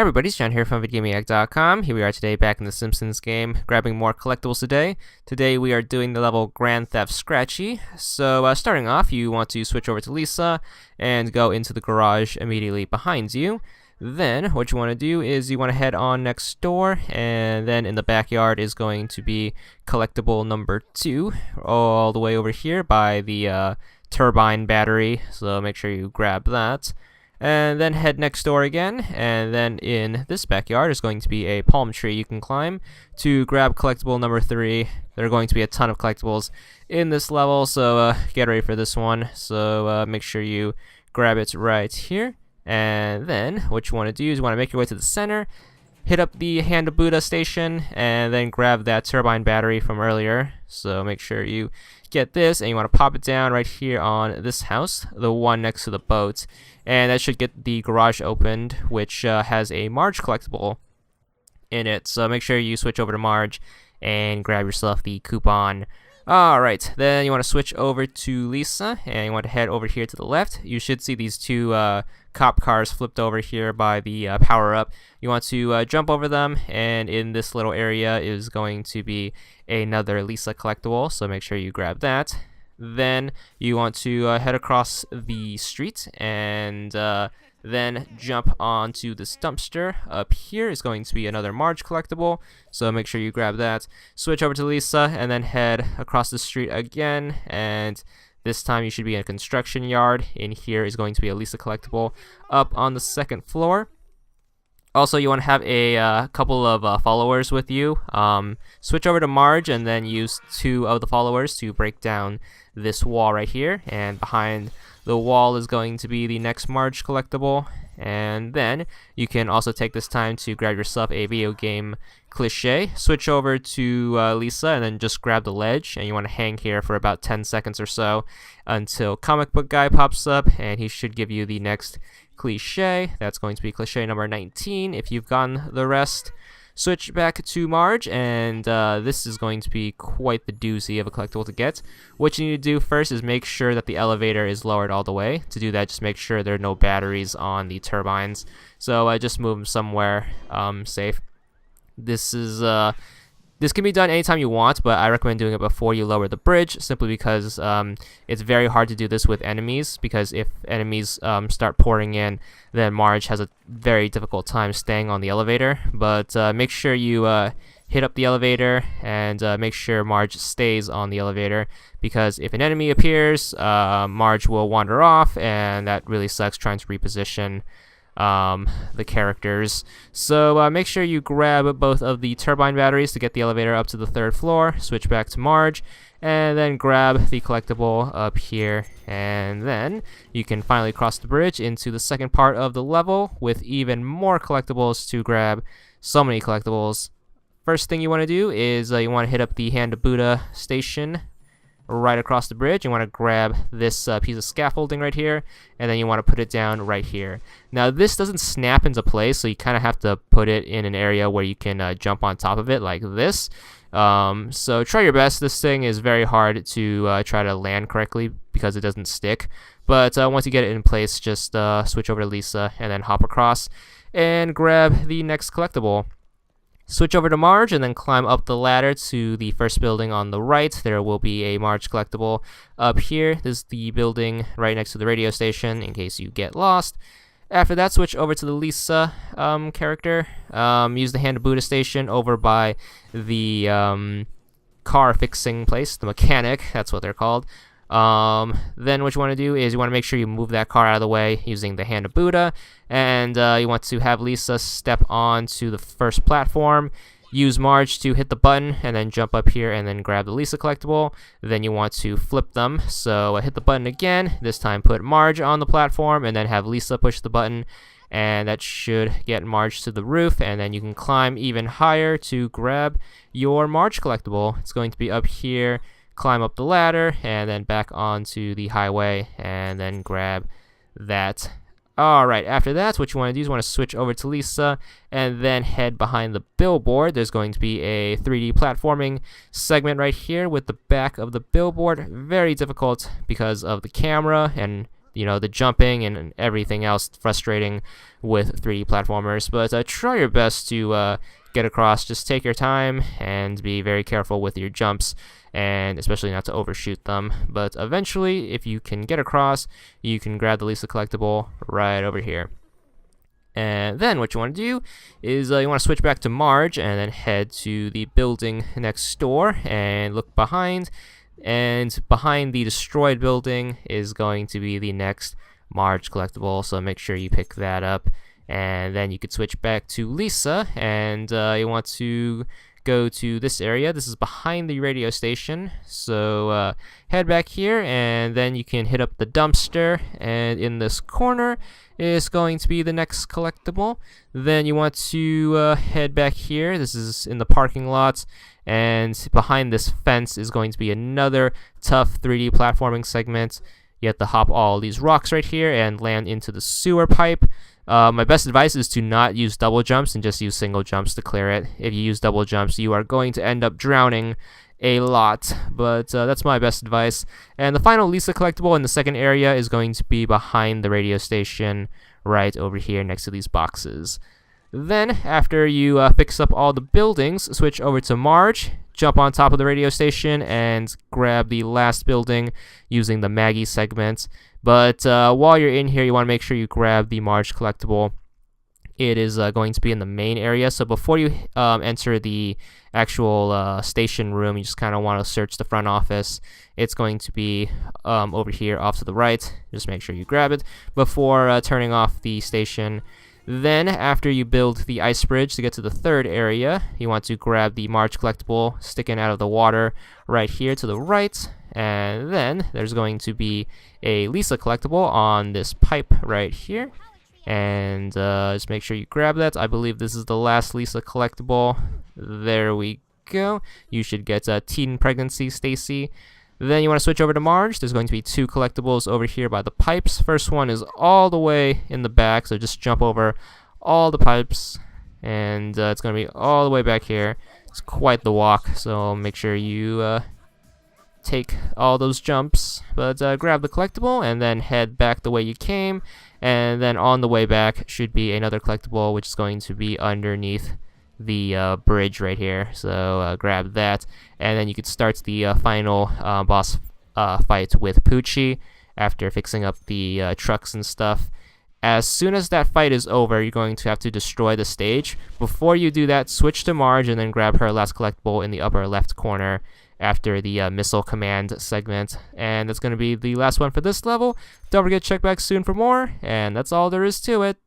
Hey everybody, it's John here from VidGamiac.com. Here we are today back in the Simpsons game, grabbing more collectibles today. Today we are doing the level Grand Theft Scratchy. So starting off, you want to switch over to Lisa and go into the garage immediately behind you. Then what you want to do is you want to head on next door, and then in the backyard is going to be collectible number 2, all the way over here by the turbine battery, so make sure you grab that. And then head next door again, and then in this backyard is going to be a palm tree you can climb to grab collectible number 3. There are going to be a ton of collectibles in this level, so get ready for this one. So make sure you grab it right here. And then what you want to do is you want to make your way to the center, hit up the Hand Buddha station, and then grab that turbine battery from earlier. So make sure you get this, and you want to pop it down right here on this house, the one next to the boat. And that should get the garage opened, which has a Marge collectible in it. So make sure you switch over to Marge and grab yourself the coupon. Alright, then you want to switch over to Lisa, and you want to head over here to the left. You should see these two cop cars flipped over here by the power-up. You want to jump over them, and in this little area is going to be another Lisa collectible, so make sure you grab that. Then you want to head across the street and then jump onto this dumpster. Up here is going to be another Marge collectible, so make sure you grab that. Switch over to Lisa and then head across the street again, and this time you should be in a construction yard. In here is going to be a Lisa collectible up on the second floor. Also, you want to have a couple of followers with you. Switch over to Marge and then use 2 of the followers to break down this wall right here. And behind the wall is going to be the next Marge collectible. And then you can also take this time to grab yourself a video game cliché. Switch over to Lisa and then just grab the ledge. And you want to hang here for about 10 seconds or so until Comic Book Guy pops up, and he should give you the next cliche. That's going to be cliche number 19 if you've gotten the rest. Switch back to Marge, and this is going to be quite the doozy of a collectible to get. What you need to do first is make sure that the elevator is lowered all the way. To do that, just make sure there are no batteries on the turbines. So just move them somewhere safe. This can be done anytime you want, but I recommend doing it before you lower the bridge, simply because it's very hard to do this with enemies, because if enemies start pouring in, then Marge has a very difficult time staying on the elevator. But make sure you hit up the elevator and make sure Marge stays on the elevator, because if an enemy appears, Marge will wander off, and that really sucks trying to reposition the characters. So make sure you grab both of the turbine batteries to get the elevator up to the 3rd floor. Switch back to Marge and then grab the collectible up here, and then you can finally cross the bridge into the second part of the level with even more collectibles to grab. So many collectibles. First thing you want to do is you want to hit up the Hand Buddha station right across the bridge. You want to grab this piece of scaffolding right here, and then you want to put it down right here. Now this doesn't snap into place, so you kind of have to put it in an area where you can jump on top of it like this. So try your best. This thing is very hard to try to land correctly because it doesn't stick, but once you get it in place, just switch over to Lisa and then hop across and grab the next collectible. Switch over to Marge and then climb up the ladder to the first building on the right. There will be a Marge collectible up here. This is the building right next to the radio station in case you get lost. After that, switch over to the Lisa character. Use the Hand Buddha station over by the car fixing place, the mechanic, that's what they're called. Then what you want to do is you want to make sure you move that car out of the way using the Hand of Buddha, and you want to have Lisa step onto the first platform, use Marge to hit the button, and then jump up here and then grab the Lisa collectible. Then you want to flip them, so hit the button again, this time put Marge on the platform and then have Lisa push the button, and that should get Marge to the roof, and then you can climb even higher to grab your Marge collectible. It's going to be up here. Climb up the ladder and then back onto the highway and then grab that. Alright, after that, what you want to do is you want to switch over to Lisa and then head behind the billboard. There's going to be a 3D platforming segment right here with the back of the billboard. Very difficult because of the camera and the jumping and everything else frustrating with 3D platformers. But try your best to get across. Just take your time and be very careful with your jumps, and especially not to overshoot them. But eventually, if you can get across, you can grab the Lisa collectible right over here. And then what you want to do is you want to switch back to Marge and then head to the building next door and look behind. And behind the destroyed building is going to be the next Marge collectible, so make sure you pick that up. And then you could switch back to Lisa, and you want to go to this area. This is behind the radio station, so head back here, and then you can hit up the dumpster, and in this corner is going to be the next collectible. Then you want to head back here. This is in the parking lot, and behind this fence is going to be another tough 3D platforming segment. You have to hop all these rocks right here and land into the sewer pipe. My best advice is to not use double jumps and just use single jumps to clear it. If you use double jumps, you are going to end up drowning a lot, but that's my best advice. And the final Lisa collectible in the second area is going to be behind the radio station right over here next to these boxes. Then, after you fix up all the buildings, switch over to Marge, jump on top of the radio station, and grab the last building using the Maggie segment. But while you're in here, you want to make sure you grab the Marge collectible. It is going to be in the main area, so before you enter the actual station room, you just kind of want to search the front office. It's going to be over here off to the right. Just make sure you grab it before turning off the station. Then, after you build the ice bridge to get to the third area, you want to grab the Marge collectible sticking out of the water right here to the right. And then there's going to be a Lisa collectible on this pipe right here. And just make sure you grab that. I believe this is the last Lisa collectible. There we go. You should get teen pregnancy Stacy. Then you want to switch over to Marge. There's going to be 2 collectibles over here by the pipes. First one is all the way in the back, so just jump over all the pipes, and it's going to be all the way back here. It's quite the walk, so make sure you take all those jumps. But grab the collectible and then head back the way you came, and then on the way back should be another collectible, which is going to be underneath the bridge right here. So grab that, and then you could start the final boss fight with Poochie after fixing up the trucks and stuff. As soon as that fight is over, you're going to have to destroy the stage. Before you do that, switch to Marge and then grab her last collectible in the upper left corner after the missile command segment. And that's going to be the last one for this level. Don't forget to check back soon for more, and that's all there is to it.